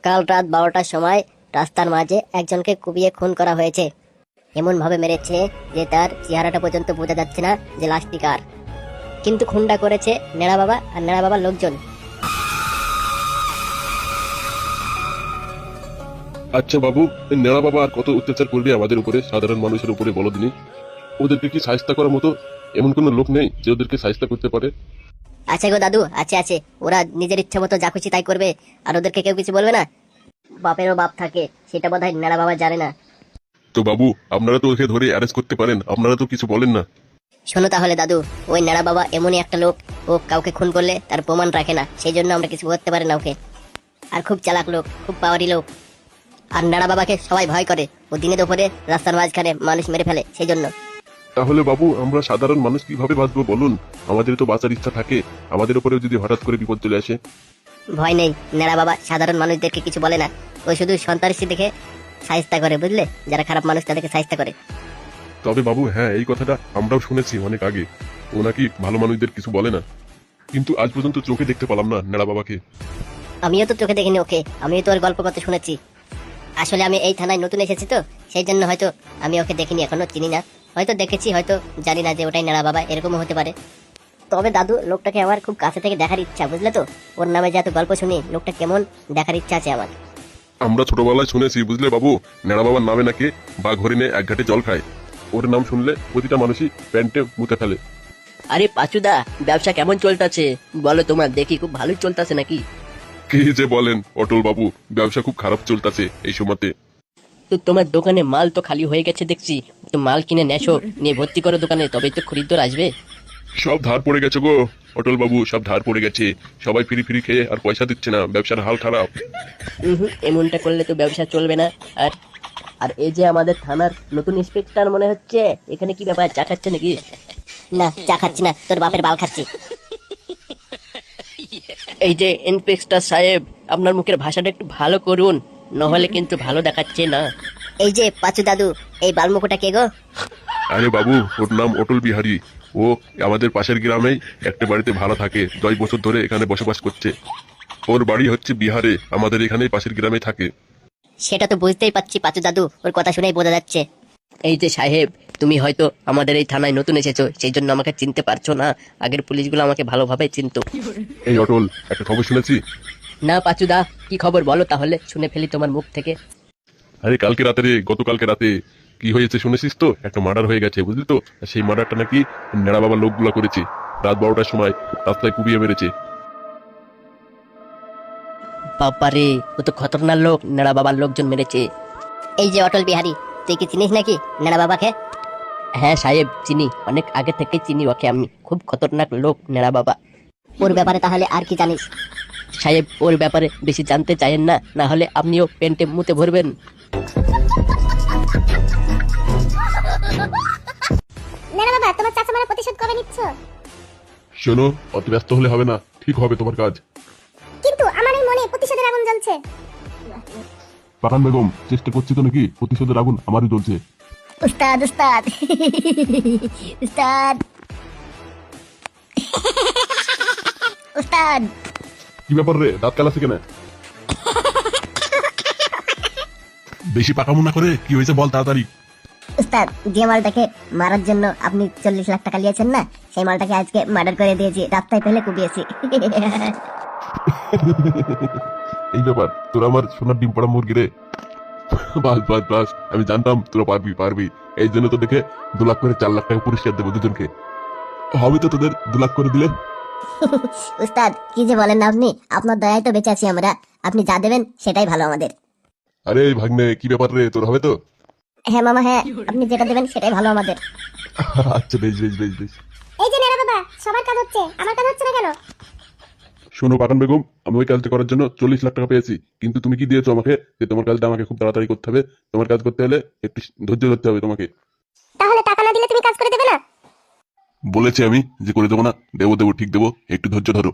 কাল রাত 12টার সময় রাস্তার মাঝে একজনকে কুপিয়ে খুন করা হয়েছে। এমন ভাবে মেরেছে যে তার চেহারাটা পর্যন্ত বোঝা যাচ্ছে না যে লাশটি কার। কিন্তু খুনটা করেছে নেড়া বাবা আর নেড়া বাবার লোকজন। আচ্ছা বাবু, এই নেড়া বাবা আর কত অত্যাচার করবে আমাদের উপরে, সাধারণ মানুষের উপরে বলো দিনই। ওদেরকে কি সাহায্য করার মতো এমন কোনো লোক নেই যে ওদেরকে সাহায্য করতে পারে? আছে গো দাদু, আছে আছে। ওরা নিজের ইচ্ছা মতো যা খুশি তাই করবে, আর ওদেরকে কেউ কিছু বলবে না। বাপেরও বাপ থাকে, সেটা বোধহয় নেড়া বাবা জানে না। তো বাবু, আপনারা তো ওকে ধরে অ্যারেস্ট করতে পারেন, আপনারা তো কিছু বলেন না। শোনো তাহলে দাদু, ওই নেড়া বাবা এমনই একটা লোক, ও কাউকে খুন করলে তার প্রমাণ রাখে না, সেই জন্য আমরা কিছু করতে পারি না ওকে। আর খুব চালাক লোক, খুব পাওয়ারি লোক। আর নেড়া বাবাকে সবাই ভয় করে, ও দিনে দুপুরে রাস্তার মাঝখানে মানুষ মেরে ফেলে, সেই জন্য। তাহলে বাবু, আমরা সাধারণ মানুষ কিভাবে বাঁচবো বলুন? আমাদের তো বাঁচার ইচ্ছা থাকে, আমাদের উপরেও যদি হঠাৎ করে বিপদ চলে আসে। ভয় নেই, নেড়া বাবা সাধারণ মানুষদেরকে কিছু বলে না। ও শুধু সন্ত্রাসী দেখে সাহিস্তা করে, বুঝলে? যারা খারাপ মানুষ তাদেরকে সাহিস্তা করে। তবে বাবু, হ্যাঁ, এই কথাটা আমরাও শুনেছি অনেক আগে। ও নাকি ভালো মানুষদের কিছু বলে না, কিন্তু আজ পর্যন্ত চোখে দেখতে পেলাম না নেড়া বাবাকে। আমিও তো চোখে দেখিনি ওকে, আমিও তো ওর গল্প কত শুনেছি। আসলে আমি এই থানায় নতুন এসেছি তো, সেই জন্য হয়তো আমি ওকে দেখিনি, এখনো চিনি না। হয়তো দেখেছি, হয়তো জানি না যে ওটাই নেড়া বাবা, এরকমও হতে পারে। তবে দাদু, লোকটাকে আমার খুব কাছে থেকে দেখার ইচ্ছা, বুঝলে তো? ওর নামে যে এত গল্প শুনি, লোকটা কেমন দেখার ইচ্ছা আছে আমার। আমরা ছোটবেলায় শুনেছি, বুঝলে বাবু, নেড়া বাবার নামে নাকি বাঘ হরিণে এক ঘাটে জল খায়। ওর নাম শুনলে প্রতিটা মানুষই প্যান্টে মুতে ফেলে। আরে পাচুদা, ব্যবসা কেমন চলতেছে বলো? তোমার দেখি খুব ভালোই চলতেছে নাকি? কি যে বলেন অটল বাবু, ব্যবসা খুব খারাপ চলতেছে এই সময়তে। তো তোমার দোকানে মাল তো খালি হয়ে গেছে দেখছি, তো মাল কিনে নেশো, নিয়ে ভর্তি করো দোকানে, তবেই তো খরিদ্দার আসবে। সব ধার পড়ে গেছে গো অটল বাবু, সব ধার পড়ে গেছে। সবাই ফ্রি ফ্রি খেয়ে আর পয়সা দিচ্ছে না, ব্যবসার হাল খারাপ। এমনটা করলে তো ব্যবসা চলবে না। আর আর এই যে আমাদের থানার নতুন ইন্সপেক্টর মনে হচ্ছে, এখানে কি ব্যাপার, চা খাচ্ছে নাকি? না, চা খাচ্ছি না, তোর বাপের বাল খাচ্ছি। এই যে ইন্সপেক্টর সাহেব, আপনার মুখের ভাষাটা একটু ভালো করুন, নহলে কিন্তু ভালো দেখাচ্ছে না। এই যে পাচু দাদু, এই বালমুখোটা কে গো? আরে বাবু, ওর নাম অটল বিহারী। ও আমাদের পাশের গ্রামেই একটা বাড়িতে ভাড়া থাকে, 10 বছর ধরে এখানে বসবাস করছে। ওর বাড়ি হচ্ছে বিহারে, আমাদের এখানেই পাশের গ্রামে থাকে। সেটা তো বুঝতেই পারছি পাচু দাদু, ওর কথা শুনেই বোঝা যাচ্ছে। এই যে সাহেব, তুমি হয়তো আমাদের এই থানায় নতুন এসেছো, সেই জন্য আমাকে চিনতে পারছো না। আগের পুলিশগুলো আমাকে ভালোভাবে চিনতো। এই অটল, একটা খবর শুনেছি। না পাচুদা, কি খবর বলো তাহলে, শুনে ফেলি তোমার মুখ থেকে। আরে কালকে রাতে রে, গতকালকে রাতে কি হয়েছে শুনেছিস তো? একটা মার্ডার হয়ে গেছে, বুঝলি তো? আর সেই মার্ডারটা নাকি নেড়া বাবার লোকগুলা করেছে। রাত 12টার সময় রাস্তায় কুপিয়ে মেরেছে। বাবারে, ও তো খতরনাক লোক, নেড়া বাবার লোকজন মেরেছে। এই যে অটল বিহারী, তুই কি চিনিস নাকি নেড়া বাবাকে? হ্যাঁ সাহেব, চিনি, অনেক আগে থেকে চিনি ওকে আমি। খুব খতরনাক লোক নেড়া বাবা। ওর ব্যাপারে তাহলে আর কি জানিস? সাহেব, ওর ব্যাপারে বেশি জানতে চাইেন না, না হলে আপনিও পেন্টে মুতে ভরবেন। নেড়া বাবা, তোমার চাচা মারা প্রতিশোধ কবে নিচ্ছ? শোনো, অত ব্যস্ত হলে হবে না, ঠিক হবে তোমার কাজ। কিন্তু আমার এই মনে প্রতিশোধের আগুন জ্বলছে। পাঠান বেগম, চেষ্টা করছি তো নাকি? প্রতিশোধের আগুন আমারই জ্বলছে। উস্তাদ উস্তাদ উস্তাদ উস্তাদ। কি ব্যাপার রে, দাঁত কালাছে কেন? বেশি পাকামো না করে কি হয়েছে বল তাড়াতাড়ি। উস্তাদ, যে মালটাকে মারার জন্য আপনি 40 লাখ টাকা নিয়েছেন না, সেই মালটাকে আজকে মার্ডার করে দিয়েছি, রাস্তায় ফেলে কুপিয়েছি। এই ব্যাপার, তোরা আমার সোনার ডিম পড়া মুরগি রে। বাস বাস বাস, আমি জানতাম তোরা পারবি পারবি। এই জন্য তো দেখে 2 লাখ করে 4 লাখ টাকা পুরস্কার দেবো দুজনকে। হবে তো তোদের 2 লাখ করে দিলে? উস্তাদ, কি যে বলেন না আপনি, আপনার দয়ায় তো বেঁচে আছি আমরা। আপনি যা দেবেন সেটাই ভালো আমাদের। আরে ভাগ্নে, কি ব্যাপার রে, তোর হবে তো? হ্যাঁ মামা, হ্যাঁ, আপনি যেটা দেবেন সেটাই ভালো আমাদের। আচ্ছা, বেশ বেশ বেশ বেশ। এই যে নেড়া বাবা, সবার কাজ হচ্ছে, আমার কাজ হচ্ছে না কেন? শোনো পাঠান বেগম, আমি ওই কাজটা করার জন্য 40 লাখ টাকা পেয়েছি, কিন্তু তুমি কি দিয়েছো আমাকে? যে তোমার কাজটা আমাকে খুব তাড়াতাড়ি করতে হবে। তোমার কাজ করতে হলে একটু ধৈর্য ধরতে হবে তোমাকে। তাহলে টাকা না দিলে তুমি কাজ করে দেবে না? বলেছি আমি যে করে দেবো না, দেবো দেবো, ঠিক দেবো, একটু ধৈর্য ধরো।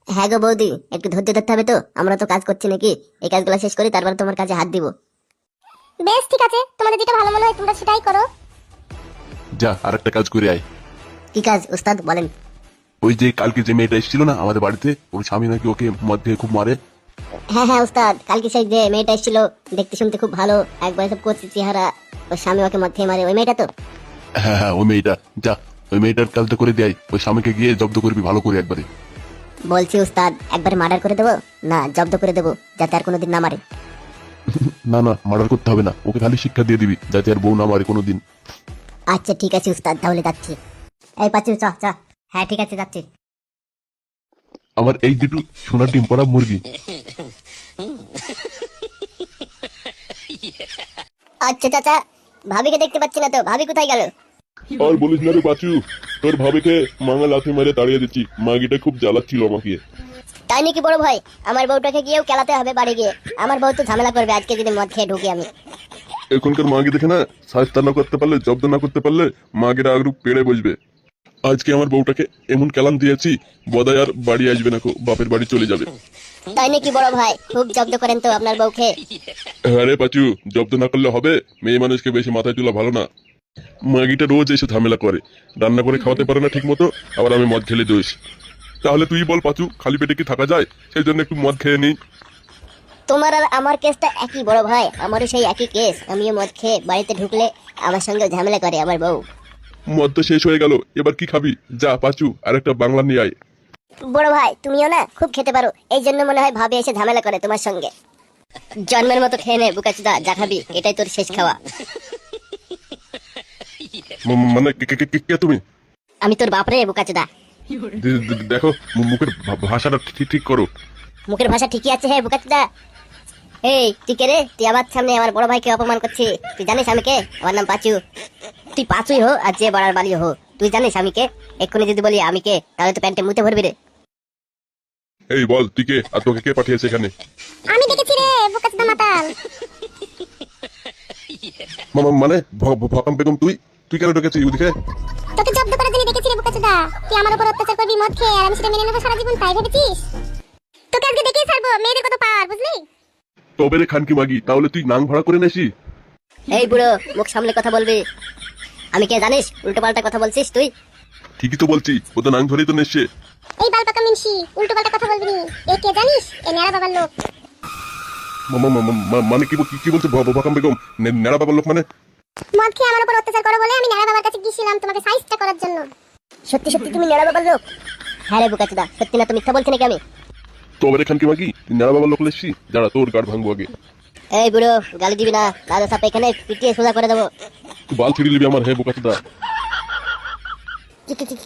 হ্যাঁ গো বৌদি, একটু ধৈর্য ধরতে হবে তো, আমরা তো কাজ করছি নাকি। এই কাজগুলো শেষ করি, তারপর তোমার কাজে হাত দিব। বেশ, ঠিক আছে, তোমাদের যেটা ভালো মনে হয় তোমরা সেটাই করো। যা, আর একটা কাজ করে আয়। কি কাজ উস্তাদ, বলেন? ওই যে কালকে যে মেয়েটা এসেছিল না আমাদের বাড়িতে, ওর স্বামী নাকি ওকে মদ দিয়ে খুব মারে। হ্যাঁ হ্যাঁ উস্তাদ, কালকে সেই যে মেয়েটা এসেছিল, দেখতে শুনতে খুব ভালো, একবার সব করছে চেহারা, ওর স্বামী ওকে মধ্যে মারে, ওই মেয়েটা তো? হ্যাঁ হ্যাঁ, ওই মেয়েটা। যা, ওই মেয়েটার কাজটা করে দেয়, ওই স্বামীকে গিয়ে জব্দ করবি ভালো করে একবারে। বলছি উস্তাদ, একবারে মার্ডার করে দেবো না জব্দ করে দেবো, যাতে আর কোনোদিন না মারে? না না, মার্ডার করতে হবে না, ওকে খালি শিক্ষা দিয়ে দিবি যাতে আর বউ না মারে কোনোদিন। আচ্ছা ঠিক আছে উস্তাদ, তাহলে যাচ্ছি। এই পাচ্ছি, চ চ। হ্যাঁ ঠিক আছে, যাচ্ছি। আমার এই দুটো সোনার ডিম পড়া মুরগি। আচ্ছা চাচা, ভাবিকে দেখতে পাচ্ছি না তো, ভাবি কোথায় গেল? আর বলিস না রে বাচু, তোর ভাবিকে মাঙা লাথি মেরে তাড়িয়ে দিচ্ছি, মাগিটা খুব জ্বালাচ্ছিল আমাকে। তাই নাকি বড় ভাই? আমার বউটাকে গিয়েও খেলাতে হবে বাড়ি গিয়ে, আমার বউ তো ঝামেলা করবে আজকে যদি মদ খেয়ে ঢুকি আমি। এখনকার মাগি দেখে না, সাজতা না করতে পারলে, জব্দ না করতে পারলে মাগিরা আগরু পেড়ে বসবে। আজকে আমার বউটাকে এমন কেলান দিয়েছি, বদায় আর বাড়ি আসবে না, বাপের বাড়ি চলে যাবে। তাই নাকি বড় ভাই? খুব জব্দ করেন তো আপনার বউকে। হ্যাঁ রে পাচু, জব্দ না করলে হবে? মেয়ে মানুষকে বেশি মাথায় তোলা ভালো না। মাগিটা রোজ এসে ঝামেলা করে, রান্না করে খাওয়াতে পারে না ঠিক মতো, আবার আমি মদ খেলে দোষ। তাহলে তুই বল পাচু, খালি পেটে কি থাকা যায়? সেই জন্য একটু মদ খেয়ে নিই। তোমার আর আমার কেসটা একই বড় ভাই, আমারও সেই একই কেস। আমিও মদ খেয়ে বাড়িতে ঢুকলে আমার সঙ্গে ঝামেলা করে আমার বউ। মদ তো শেষ হয়ে গেল, এবার কি খাবি? যা পাচু, আর একটা বাংলা নিয়ে আয়। বড় ভাই তুমিও না খুব খেতে পারো, এই জন্য মনে হয় ভাবি এসে ঝামেলা করে তোমার সঙ্গে। জন্মের মতো খেয়ে নে বুকাচুদা, যা খাবি এটাই তোর শেষ খাওয়া। মানে কে তুমি? আমি তোর বাপরে বুকাচুদা। দেখো, মুখের ভাষাটা ঠিক ঠিক করো। মুখের ভাষা ঠিকই আছে হে বুকাচুদা। এই তুই কে রে? তুই আমার সামনে আমার বড় ভাইকে অপমান করছিস? তুই জানিস আমি কে? আমার নাম পাচু। তুই পাচুই হো আর যে বড়ার বাড়ি হো, তুই জানিস আমি কে? এক্ষুনি যদি বলি আমি কে, তাহলে তো প্যান্টে মুতে ভরবি রে। এই বল তুই কে, আর তোকে কে পাঠিয়েছে এখানে? আমি দেখেছি রে বুকাচুদা মাতাল। মানে ভকাম বেগম, তুই তুই কেন ঢুকেছিস ওদিকে? তোকে জব্দ করার জন্য দেখেছি রে বুকাচুদা। তুই আমার উপর অত্যাচার করবি মদ খেয়ে, আর আমি সেটা মেনে নেবো সারা জীবন, তাই ভেবেছিস? তোকে আজকে দেখেই ছাড়বো, মেয়েদের কত পাওয়ার বুঝলি? তবে রে খানকি মাগি, তাহলে তুই নাং ভাড়া করে নেসি? এই বুড়ো, মুখ সামলে কথা বলবি। আমি কে জানিস? উল্টো পাল্টা কথা বলছিস তুই। ঠিকই তো বলছি, ও তো নাং ধরেই তো নেসছে। এই বালপাকা মিনসি, উল্টো পাল্টা কথা বলবি নি। এ কে জানিস? এ নেড়া বাবার লোক। মানে কি কি বলছে ভকাম বেগম? নেড়া বাবার লোক মানে? মদ খেয়ে আমার উপর অত্যাচার করো বলে আমি নেড়া বাবার কাছে গিয়েছিলাম তোমাকে সাইজটা করার জন্য। সত্যি সত্যি তুমি নেড়া বাবার লোক? হ্যাঁ রে বুকাচুদা, সত্যি না তো মিথ্যা বলছি নাকি আমি? তবে রে খানকি মাগি, তুই নেড়া বাবার লোক লেসছি, যারা তোর গাড় ভাঙবো আগে। এই বুড়ো, গালি দিবি না, দাদা সাপ এখানে পিটিয়ে সোজা করে দেবো। তুই বাল ছিড়ে নিবি আমার, হে বোকাচোদা।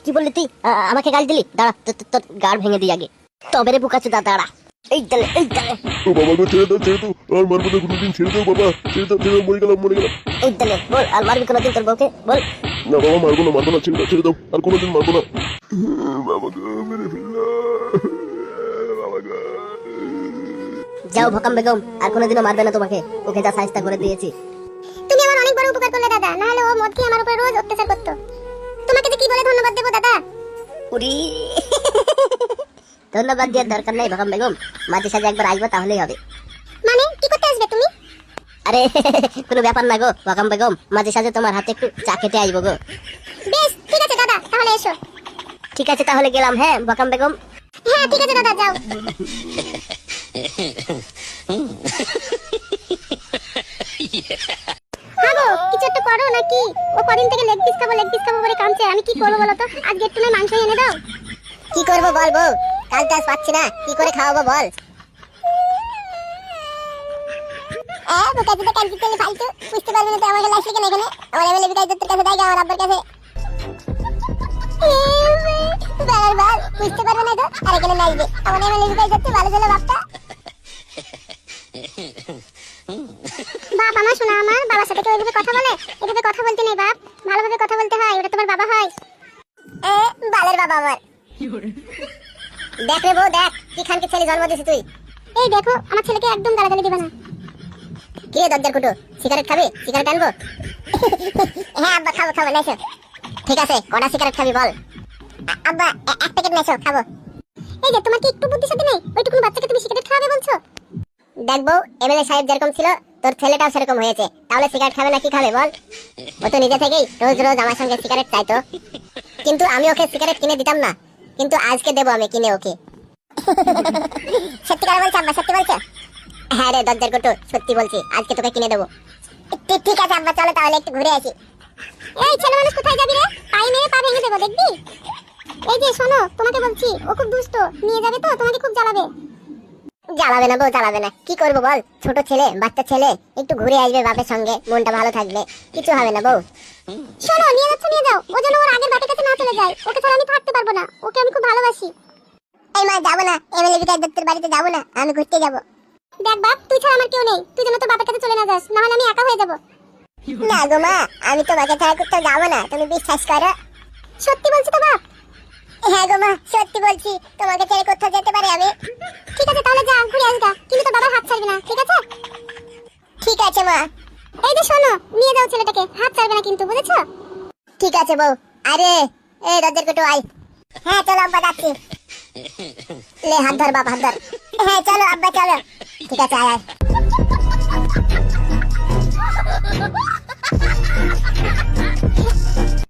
কি বললি তুই? আমাকে গালি দিলি? দাঁড়া, তোর গাড় ভেঙে দিই আগে। তবে রে বুকাচুদা, দাঁড়া। এই দালে, এই দালে, ও বাবা গো, ছেড়ে দাও, ছেড়ে দাও, আর মারবো না কোনোদিন, ছেড়ে দাও বাবা, ছেড়ে দাও, ছেড়ে দাও, মরে গেলাম, মরে গেলাম। এই দালে, বল আর মারবি কোনোদিন তোর বউকে? বল। না বাবা, মারবো না, মারবো না, ছেড়ে দাও, ছেড়ে দাও, আর কোনোদিন মারবো না। বাবা গো, মেরে ফেললো, বাবা গো। যাও ভকাম বেগম, আর কোনোদিনও মারবে না তোমাকে, ওকে যা সাইজটা করে দিয়েছি। তুমি আমার অনেক বড় উপকার করলে দাদা, না হলে ও মদ খেয়ে আমার উপর রোজ অত্যাচার করতো। তোমাকে যে কি বলে ধন্যবাদ দেবো দাদা? উরি, ধন্যবাদ দেওয়ার দরকার নেই ভকাম বেগম, মাঝে সাঝে একবার আসবো তাহলেই হবে। মানে কি করতে আসবে তুমি? আরে কোনো ব্যাপার না গো ভকাম বেগম, মাঝে সাঝে তোমার হাতে একটু চা খেতে আসবো গো। বেশ ঠিক আছে দাদা, তাহলে এসো। ঠিক আছে তাহলে গেলাম, হ্যাঁ ভকাম বেগম। হ্যাঁ ঠিক আছে দাদা, যাও। হাগো, কিছু একটা করো নাকি? ও কদিন থেকে লেগ পিস খাবো বলে কাঁদছে। আমি কি করবো বলো তো? আজকে একটু না মাংস এনে দাও। কি করবো বল বউ, কাজ টাজ পাচ্ছি না, কি করে খাওয়াবো বল? বুকাচুদা কালকে চলে ফালতু, বুঝতে পারবে না তো আমাকে লাইছে কেন এখানে? আমার এমএলএ বিকাশ দত্তের কাছে দাই, আমার আব্বার কাছে। বাবার বাল, বুঝতে পারবে না তো, আর এখানে নাইবে আমার এমএলএ বিকাশ দত্ত, ভালো ছিল বাপটা। বাপ আমার শোনা, আমার বাবার সাথে কেউ এভাবে কথা বলে? এভাবে কথা বলতে নেই বাপ, ভালোভাবে কথা বলতে হয়, ওটা তোমার বাবা হয়। বালের বাবা আমার। দেখ রে বউ, দেখ কি খানকে ছেলে জন্ম দিয়েছিস তুই। এই দেখো, আমার ছেলেকে একদম গালাগালি দিবে না। কি রে দরজার কুটো, সিগারেট খাবি? সিগারেট আনবো? হ্যাঁ আব্বা, খাবো খাবো, নেছো। ঠিক আছে, কটা সিগারেট খাবি বল? আব্বা এক প্যাকেট নেছো, খাবো। এই যে তোমার কি একটু বুদ্ধি শুদ্ধি নেই? ওইটুকুন বাচ্চাকে তুমি সিগারেট খাওয়াবে বলছো? দেখ বউ, এমএলএ সাহেব যেরকম ছিল তোর ছেলেটাও সেরকম হয়েছে, তাহলে সিগারেট খাবে না কি খাবে বল? ও তো নিজে থেকেই রোজ রোজ আমার সঙ্গে সিগারেট চাইতো, কিন্তু আমি ওকে সিগারেট কিনে দিতাম না, কিন্তু আজকে দেবো আমি কিনে ওকে। সত্যি করে বলছি আব্বা, সত্যি বলছো? হ্যাঁ রে দরজার কুটু, সত্যি বলছি, আজকে তোকে কিনে দেবো। ঠিক আছে আব্বা, চলো তাহলে একটু ঘুরে আসি। এই ছেলে মানুষ কোথায় যাবি রে? পায়ে মেরে পা ভেঙে দেবো, দেখবি? এই যে শোনো, তোমাকে বলছি, ও খুব দুষ্ট, নিয়ে যাবে তো তোমাকে খুব জ্বালাবে। জ্বালাবে না বউ, জ্বালাবে না। কি করবো বল, ছোট ছেলে, বাচ্চা ছেলে, একটু ঘুরে আসবে বাপের সঙ্গে, মনটা ভালো থাকবে, কিছু হবে না বউ। শোনো, নিয়ে যাচ্ছ নিয়ে যাও, ও যেন ওর আগের বাপের কাছে না চলে যায়, ওকে ছাড়া আমি থাকতে পারবো না, ওকে আমি খুব ভালোবাসি। এই মা, যাবো না, এমএলএ বিধায়ক দত্তের বাড়িতে যাবো না, আমি ঘুরতে যাবো। দেখ বাপ, তুই ছাড়া আমার কেউ নেই, তুই যেন তোর বাপের কাছে চলে না যাস, না হলে আমি একা হয়ে যাবো। না গো মা, আমি তোমাকে ছাড়া কোথাও যাবো না, তুমি বিশ্বাস করো। সত্যি বলছি তো বাপ? হ্যাঁ গো মা, সত্যি বলছি, তোমাকে ছেড়ে কোথাও যেতে পারি আমি? ঠিক আছে তাহলে যা, ঘুরে আসগা, কিন্তু তোর বাবার হাত ছাড়বি না, ঠিক আছে? ঠিক আছে মা। এই যে শোনো, নিয়ে যাও ছেলেটাকে, হাত ছাড়বে না কিন্তু, বুঝেছো? ঠিক আছে বউ। আরে এই দরজার কুটু আয়। হ্যাঁ চলো আব্বা, যাচ্ছি। লে হাত ধর বাপ, হাত ধর। হ্যাঁ চলো আব্বা, চলো। ঠিক আছে, আয় আয়।